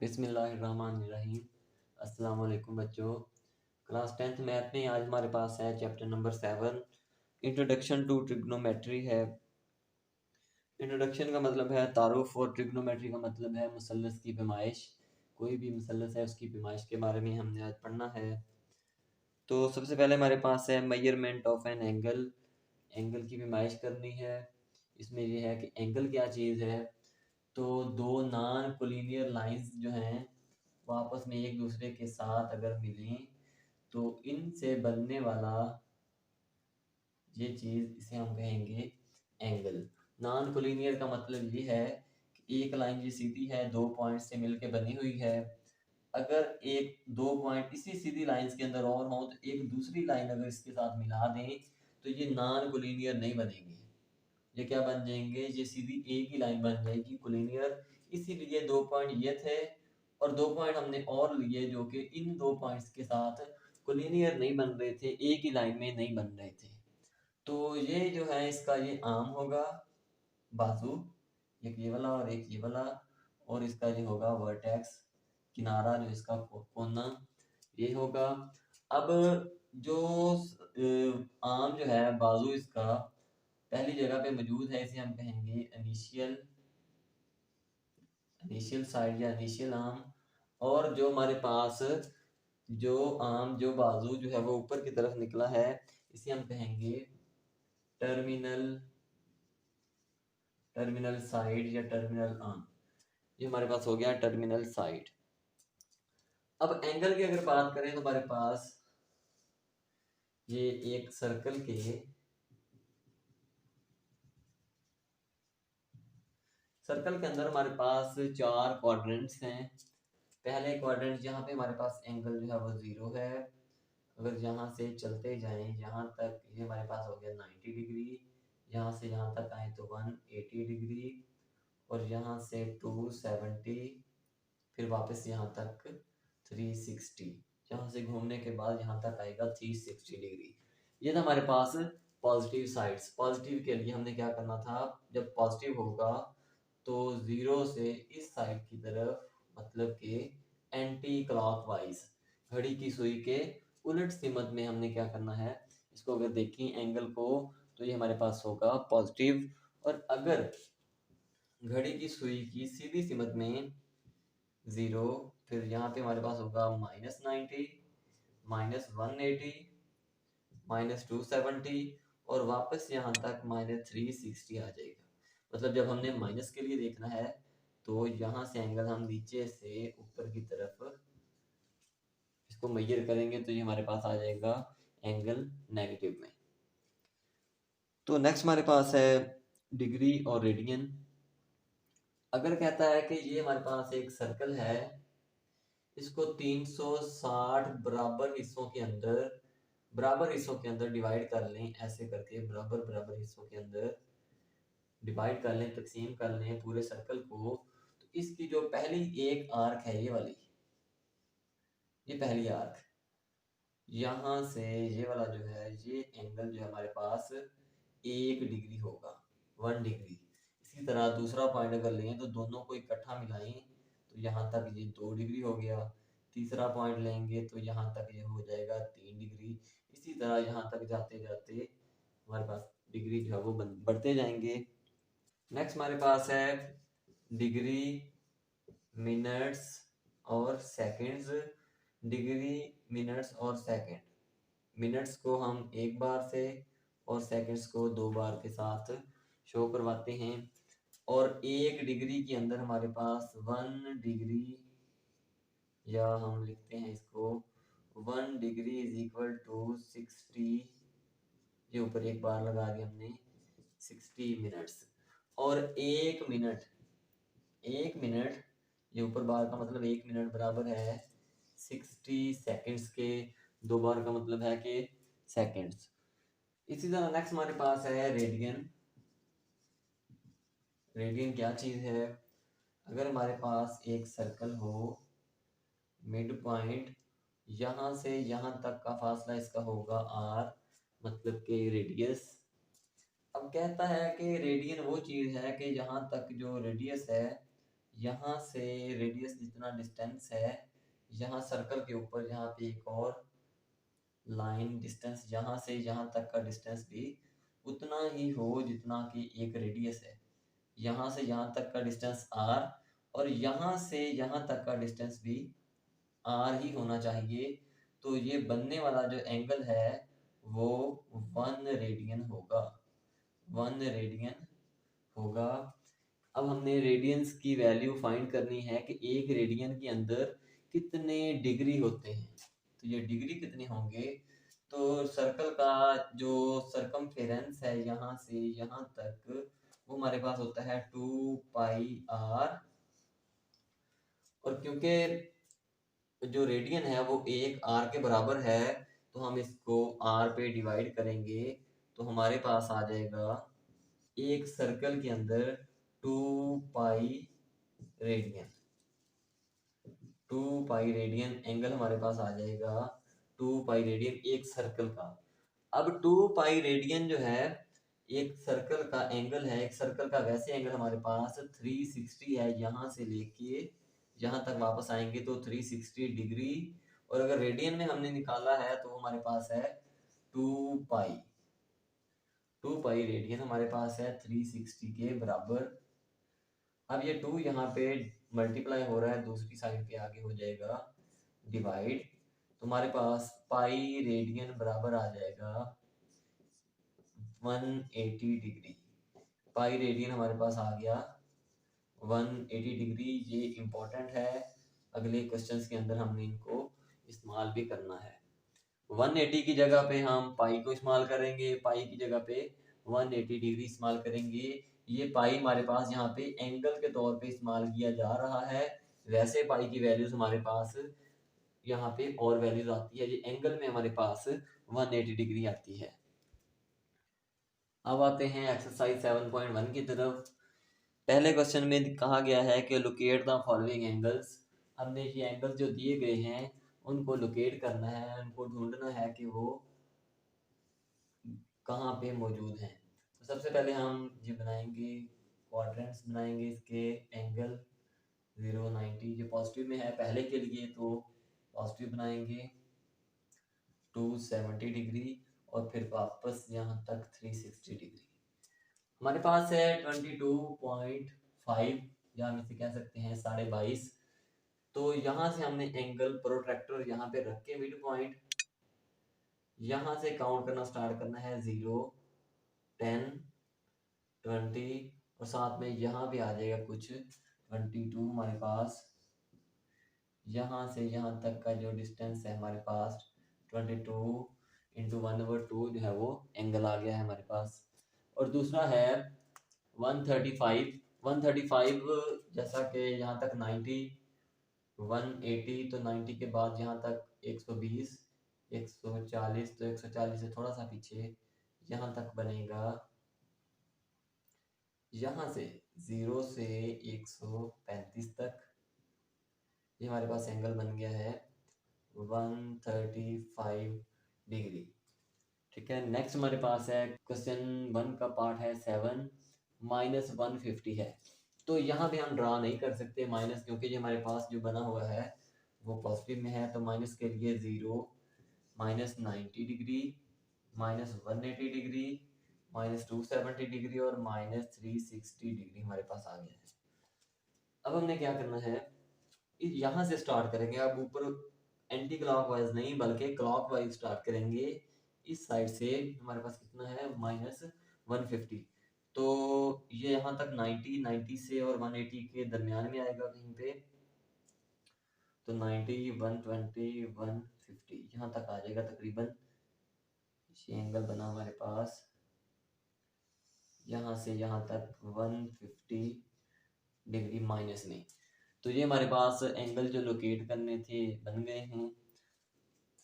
बिस्मिल्लाहिर्रहमानिर्रहीम। अस्सलाम वालेकुम बच्चों। क्लास 10th मैथ में आज हमारे पास है chapter number 7 introduction to trigonometry है। इंट्रोडक्शन का मतलब है तारुफ और ट्रिग्नोमेट्री का मतलब है मुसल्लस की पैमाइश। कोई भी मुसल्लस है उसकी पैमाइश के बारे में हमने आज पढ़ना है। तो सबसे पहले हमारे पास है measurement of an angle. Angle की पैमाइश करनी है। इसमें ये है कि एंगल क्या चीज़ है। तो दो नॉन कोलिनियर लाइंस जो हैं वो आपस में एक दूसरे के साथ अगर मिलें तो इनसे बनने वाला ये चीज़ इसे हम कहेंगे एंगल। नॉन कोलिनियर का मतलब ये है कि एक लाइन ये सीधी है, दो पॉइंट से मिलकर बनी हुई है। अगर एक दो पॉइंट इसी सीधी लाइंस के अंदर और हों तो एक दूसरी लाइन अगर इसके साथ मिला दें तो ये नॉन कोलिनियर नहीं बनेंगे। ये क्या बन जाएंगे, ये सीधी एक ही लाइन बन जाएगी कोलिनियर। इसीलिए दो पॉइंट ये थे और दो पॉइंट हमने और लिए जो कि इन दो पॉइंट्स के साथ कोलिनियर नहीं बन रहे थे, एक ही लाइन में नहीं बन रहे थे। तो ये जो है इसका ये आर्म होगा, बाजू, एक ये वाला और एक ये वाला, और इसका ये होगा वर्टेक्स, किनारा जो इसका कोना ये होगा। अब जो आर्म जो है बाजू इसका पहली जगह पे मौजूद है, इसे हम कहेंगे इनिशियल इनिशियल साइड या इनिशियल आर्म। और जो हमारे पास जो आर्म जो बाजू जो है वो ऊपर की तरफ निकला है इसे हम कहेंगे टर्मिनल टर्मिनल साइड या टर्मिनल आर्म। ये हमारे पास हो गया टर्मिनल साइड। अब एंगल की अगर बात करें तो हमारे पास ये एक सर्कल के अंदर हमारे पास चार क्वाड्रेंट्स हैं। पहले क्वाड्रेंट जहाँ पे हमारे पास एंगल जो है वो 0 है। अगर यहाँ से चलते जाएं यहाँ तक, ये हमारे पास हो गया 90 डिग्री। यहाँ से यहाँ तक आए तो 180 डिग्री, और यहाँ से 270, फिर वापस यहाँ तक 360। यहाँ से घूमने के बाद यहाँ तक आएगा 360 डिग्री। ये था हमारे पास पॉजिटिव साइड्स। पॉजिटिव के लिए हमने क्या करना था, जब पॉजिटिव होगा तो 0 से इस साइड की तरफ, मतलब कि एंटी क्लॉकवाइज, घड़ी की सुई के उलट सिमत में हमने क्या करना है, इसको अगर देखें एंगल को तो ये हमारे पास होगा पॉजिटिव। और अगर घड़ी की सुई की सीधी सिमत में 0, फिर यहाँ पे हमारे पास होगा -90, -180, -270, और वापस यहाँ तक -360 आ जाएगा। मतलब जब हमने माइनस के लिए देखना है तो यहाँ से एंगल हम नीचे से ऊपर की तरफ इसको मेजर करेंगे तो ये हमारे पास आ जाएगा एंगल नेगेटिव में। तो नेक्स्ट हमारे पास है डिग्री और रेडियन। अगर कहता है कि ये हमारे पास एक सर्कल है, इसको 360 बराबर हिस्सों के अंदर डिवाइड कर लें, ऐसे करके बराबर बराबर हिस्सों के अंदर डिवाइड कर लें, तकसीम कर लें पूरे सर्कल को। तो इसकी जो पहली एक आर्क है ये वाली, ये पहली आर्क, यहाँ से ये वाला जो है ये एंगल जो है हमारे पास 1 डिग्री होगा, 1 डिग्री। इसी तरह दूसरा पॉइंट अगर लें तो दोनों को इकट्ठा मिलाएं तो यहाँ तक ये 2 डिग्री हो गया। तीसरा पॉइंट लेंगे तो यहाँ तक ये हो जाएगा 3 डिग्री। इसी तरह यहाँ तक जाते जाते हमारे पास डिग्री जो है वो बढ़ते जाएंगे। नेक्स्ट हमारे पास है डिग्री, मिनट्स और सेकंड्स। डिग्री, मिनट्स और सेकंड। मिनट्स को हम एक बार से और सेकंड्स को 2 बार के साथ शो करवाते हैं। और 1 डिग्री के अंदर हमारे पास 1 डिग्री, या हम लिखते हैं इसको 1 डिग्री इज इक्वल टू 60, ये ऊपर एक बार लगा दी हमने, 60 मिनट्स। और 1 मिनट, 1 मिनट, ये ऊपर बार का मतलब 1 मिनट बराबर है 60 सेकंड्स के। 2 बार का मतलब है कि सेकंड्स। इसी तरह नेक्स्ट हमारे पास है रेडियन। रेडियन क्या चीज़ है, अगर हमारे पास एक सर्कल हो, मिड पॉइंट यहाँ से यहाँ तक का फासला इसका होगा r, मतलब कि रेडियस। अब कहता है कि रेडियन वो चीज़ है कि यहाँ तक जो रेडियस है यहाँ से रेडियस जितना डिस्टेंस है, यहाँ सर्कल के ऊपर यहाँ पे एक और लाइन डिस्टेंस, यहाँ से यहाँ तक का डिस्टेंस भी उतना ही हो जितना कि एक रेडियस है। यहाँ से यहाँ तक का डिस्टेंस r और यहाँ से यहाँ तक का डिस्टेंस भी r ही होना चाहिए। तो ये बनने वाला जो एंगल है वो 1 रेडियन होगा, 1 रेडियन होगा। अब हमने रेडियंस की वैल्यू फाइंड करनी है कि एक रेडियन के अंदर कितने डिग्री होते हैं। तो ये डिग्री कितने होंगे, तो सर्कल का जो सरकमफेरेंस है यहाँ से यहाँ तक वो हमारे पास होता है 2 पाई r। और क्योंकि जो रेडियन है वो एक r के बराबर है तो हम इसको r पे डिवाइड करेंगे तो हमारे पास आ जाएगा एक सर्कल के अंदर 2 pi radian, 2 pi radian angle हमारे पास आ जाएगा, 2 पाई रेडियन एक सर्कल का। अब 2 पाई रेडियन जो है एक सर्कल का एंगल है, एक सर्कल का वैसे एंगल हमारे पास 360 है, यहाँ से लेके यहाँ तक वापस आएंगे तो 360 डिग्री। और अगर रेडियन में हमने निकाला है तो हमारे पास है 2 पाई, 2 पाई रेडियन हमारे पास है 360 के बराबर। अब ये 2 यहाँ पे मल्टीप्लाई हो रहा है, दूसरी साइड पे आगे हो जाएगा डिवाइड। तो हमारे पास पाई रेडियन बराबर आ जाएगा 180 डिग्री। पाई रेडियन हमारे पास आ गया 180 डिग्री। ये इम्पोर्टेंट है, अगले क्वेश्चंस के अंदर हमने इनको इस्तेमाल भी करना है। 180 की जगह पे हम पाई को इस्तेमाल करेंगे, पाई की जगह पे 180 डिग्री इस्तेमाल करेंगे। ये पाई हमारे पास यहाँ पे एंगल के तौर पे इस्तेमाल किया जा रहा है, वैसे पाई की वैल्यूज हमारे पास यहाँ पे और वैल्यूज आती है, ये एंगल में हमारे पास 180 डिग्री आती है। अब आते हैं एक्सरसाइज 7.1 की तरफ। पहले क्वेश्चन में कहा गया है कि लोकेट द फॉलोइंग एंगल्स। हमने ये एंगल जो दिए गए हैं उनको लोकेट करना है, उनको ढूंढना है कि वो कहाँ पे मौजूद हैं। तो सबसे पहले हम ये बनाएंगे, क्वाड्रेंट्स बनाएंगे इसके एंगल 0 90। ये पॉजिटिव में है पहले के लिए तो पॉजिटिव बनाएंगे 270 डिग्री और फिर वापस यहाँ तक 360 डिग्री। हमारे पास है 22.5 या हम इसे कह सकते हैं 22.5। तो यहाँ से हमने एंगल प्रोट्रैक्टर यहाँ पे रख के मिड पॉइंट यहाँ से काउंट करना स्टार्ट करना है 0 10 20 और साथ में यहाँ भी आ जाएगा कुछ 22 हमारे पास। यहाँ से यहाँ तक का जो डिस्टेंस है हमारे पास 22 इंटू 1/2 जो है वो एंगल आ गया है हमारे पास। और दूसरा है 135, 135 जैसा कि यहाँ तक 90 180 तो 90 के बाद यहाँ तक 120 140 तो 140 से थोड़ा सा पीछे यहाँ तक बनेगा, यहाँ से 0 से 135 तक ये हमारे पास एंगल बन गया है 135 डिग्री। ठीक है, नेक्स्ट हमारे पास है क्वेश्चन 1 का पार्ट है 7 -150 है। तो यहाँ पे हम ड्रा नहीं कर सकते माइनस, क्योंकि ये हमारे पास जो बना हुआ है वो पॉजिटिव में है। तो माइनस के लिए 0 -90 डिग्री -180 डिग्री -270 डिग्री और -360 डिग्री हमारे पास आ गया है। अब हमने क्या करना है, यहाँ से स्टार्ट करेंगे। अब ऊपर एंटी क्लॉकवाइज नहीं बल्कि क्लॉकवाइज स्टार्ट करेंगे। इस साइड से हमारे पास कितना है -150। तो ये यहाँ तक 90 से और 180 के दरमियान में आएगा कहीं पे। तो 90 120 150 यहाँ तक आ जाएगा तकरीबन। ये एंगल बना हमारे पास यहाँ से यहाँ तक 150 डिग्री माइनस में। तो ये हमारे पास एंगल जो लोकेट करने थे बन गए हैं।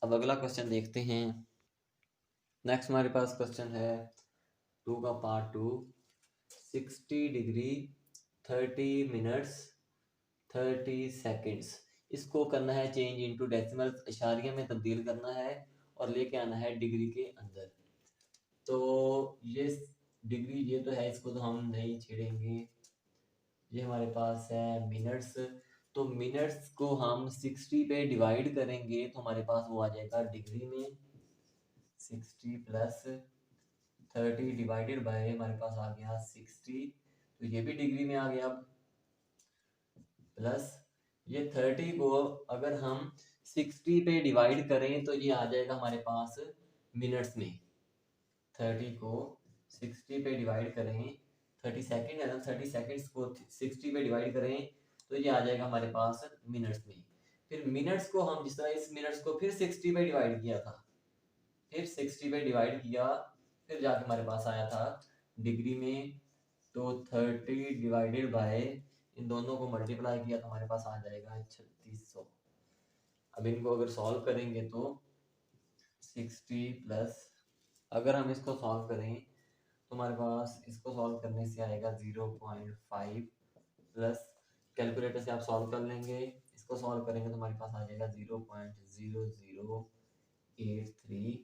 अब अगला क्वेश्चन देखते हैं। नेक्स्ट हमारे पास क्वेश्चन है 2 का पार्ट 2 60 डिग्री 30 मिनट्स 30 सेकेंड्स। इसको करना है चेंज इनटू डेसिमल, इशारिया में तब्दील करना है और लेके आना है डिग्री के अंदर। तो ये डिग्री ये तो है, इसको तो हम नहीं छेड़ेंगे। ये हमारे पास है मिनट्स। तो मिनट्स को हम 60 पे डिवाइड करेंगे तो हमारे पास वो आ जाएगा डिग्री में 60 प्लस 30 डिवाइडेड बाय हमारे पास आ गया 60, तो ये भी डिग्री में आ गया। प्लस ये 30 को अगर हम 60 पे डिवाइड करें तो ये आ जाएगा हमारे पास मिनट्स में। 30 को 60 पे डिवाइड करें, 30 सेकेंड है ना, 30 सेकेंड्स को 60 पे डिवाइड करें तो ये आ जाएगा हमारे पास मिनट्स में। फिर मिनट्स को हम जिस तरह इस मिनट्स को फिर 60 पे डिवाइड किया था, फिर 60 पे डिवाइड किया, फिर जाके हमारे पास आया था डिग्री में। तो 30 डिवाइडेड बाय इन दोनों को मल्टीप्लाई किया तो हमारे पास आ जाएगा 3600। अब इनको अगर सॉल्व करेंगे तो 60 प्लस, अगर हम इसको सॉल्व करें तो हमारे पास इसको सॉल्व करने से आएगा 0.5 प्लस, कैलकुलेटर से आप सॉल्व कर लेंगे, इसको सॉल्व करेंगे तो हमारे पास आ जाएगा 0.0083।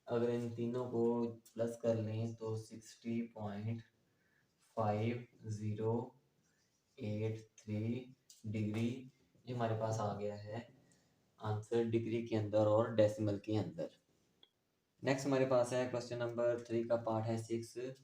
अगर इन तीनों को प्लस कर लें तो 60.5083 डिग्री, ये हमारे पास आ गया है आंसर डिग्री के अंदर और डेसिमल के अंदर। नेक्स्ट हमारे पास है क्वेश्चन नंबर 3 का पार्ट है 6,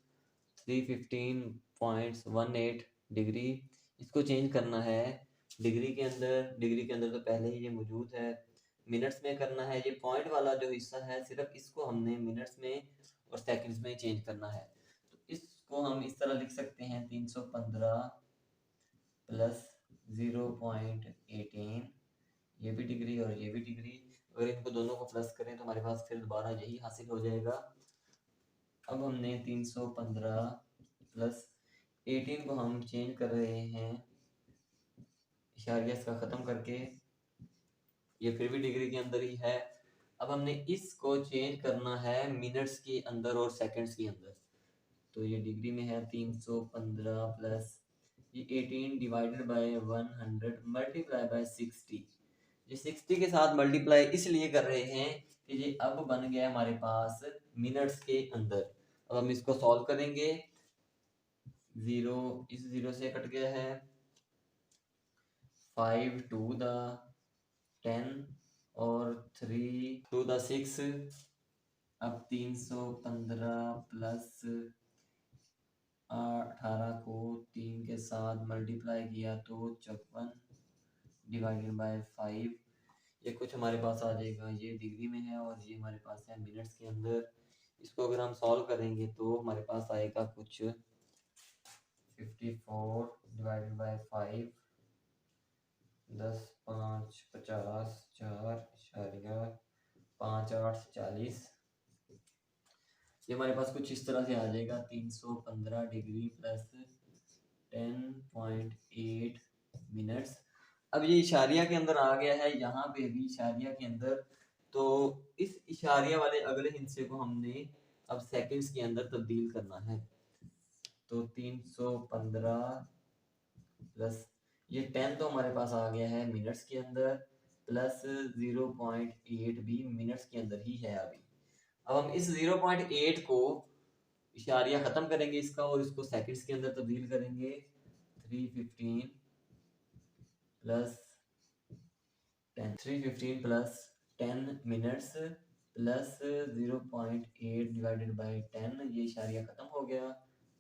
315.18 डिग्री। इसको चेंज करना है डिग्री के अंदर, डिग्री के अंदर तो पहले ही ये मौजूद है। मिनट्स में करना है, ये पॉइंट वाला जो हिस्सा है सिर्फ इसको हमने मिनट्स में और सेकंड्स में चेंज करना है। तो इसको हम इस तरह लिख सकते हैं 315 प्लस 0.18, ये भी डिग्री और ये भी डिग्री। अगर इनको दोनों को प्लस करें तो हमारे पास फिर दोबारा यही हासिल हो जाएगा। अब हमने 315 प्लस 18 को हम चेंज कर रहे हैं इशारिया इसका ख़त्म करके, ये फिर भी डिग्री के अंदर ही है। अब हमने इसको चेंज करना है मिनट्स के अंदर और सेकंड्स के अंदर, तो ये डिग्री में है 315 प्लस ये 18 डिवाइडेड बाय 100 मल्टीप्लाई बाय 60। ये 60 के साथ मल्टीप्लाई इसलिए कर रहे हैं कि ये अब बन गया हमारे पास मिनट्स के अंदर। अब हम इसको सॉल्व करेंगे, जीरो इस जीरो से कट गया है, 5 टू द 10 और 3 टू द 6। अब 315 प्लस 18 को 3 के साथ मल्टीप्लाई किया तो 54 डिवाइडेड बाय 5, ये कुछ हमारे पास आ जाएगा, ये डिग्री में है और ये हमारे पास है मिनट्स के अंदर। इसको अगर हम सॉल्व करेंगे तो हमारे पास आएगा कुछ 54 डिवाइडेड बाय 5, 10 5 50 4.58 ये हमारे पास कुछ इस तरह से आ जाएगा 315 डिग्री प्लस 10.8 मिनट्स। अब ये इशारिया के अंदर आ गया है, यहाँ पे भी इशारिया के अंदर, तो इस इशारिया वाले अगले हिस्से को हमने अब सेकंड्स के अंदर तब्दील करना है। तो 315 प्लस ये 10 तो हमारे पास आ गया है मिनट्स के अंदर, प्लस 0.8 भी मिनट्स के अंदर ही है अभी। अब हम इस 0.8 को इशारिया ख़त्म करेंगे इसका और इसको सेकंड्स के अंदर तब्दील करेंगे। 315 plus 10, 315 plus 10 minutes plus 0.8 divided by 10, ये इशारिया ख़त्म हो गया।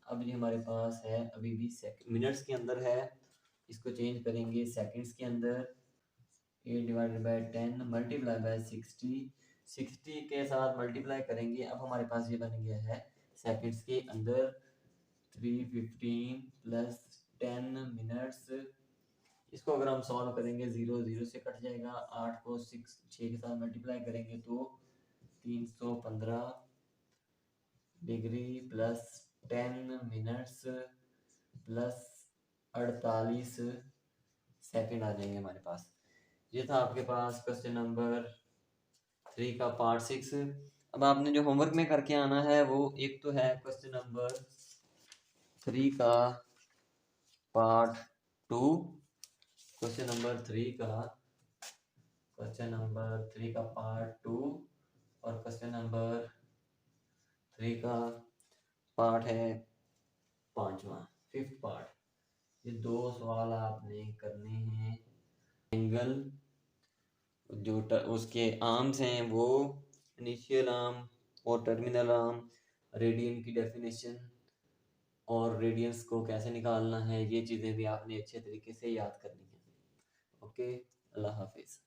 अब ये हमारे पास है अभी भी मिनट्स के अंदर है, इसको चेंज करेंगे सेकंड्स के अंदर। 8 डिवाइडेड बाय 10 मल्टीप्लाई बाय 60, 60 के साथ मल्टीप्लाई करेंगे, अब हमारे पास ये बन गया है सेकंड्स के अंदर 315 प्लस 10 मिनट्स। इसको अगर हम सॉल्व करेंगे 0 0 से कट जाएगा, 8 को 6 के साथ मल्टीप्लाई करेंगे तो 315 degree plus 10 minutes plus 48 second आ जाएंगे हमारे पास। ये था आपके पास क्वेश्चन नंबर 3 का पार्ट 6। अब आपने जो होमवर्क में करके आना है वो एक तो है क्वेश्चन नंबर 3 का पार्ट 2, क्वेश्चन नंबर 3 का पार्ट 2 और क्वेश्चन नंबर 3 का पार्ट है 5वां, 5th पार्ट। ये 2 सवाल आपने करने हैं। एंगल जो उसके आर्म्स हैं वो इनिशियल आर्म और टर्मिनल आर्म, रेडियन की डेफिनेशन और रेडियंस को कैसे निकालना है, ये चीज़ें भी आपने अच्छे तरीके से याद करनी है। ओके, अल्लाह हाफिज़।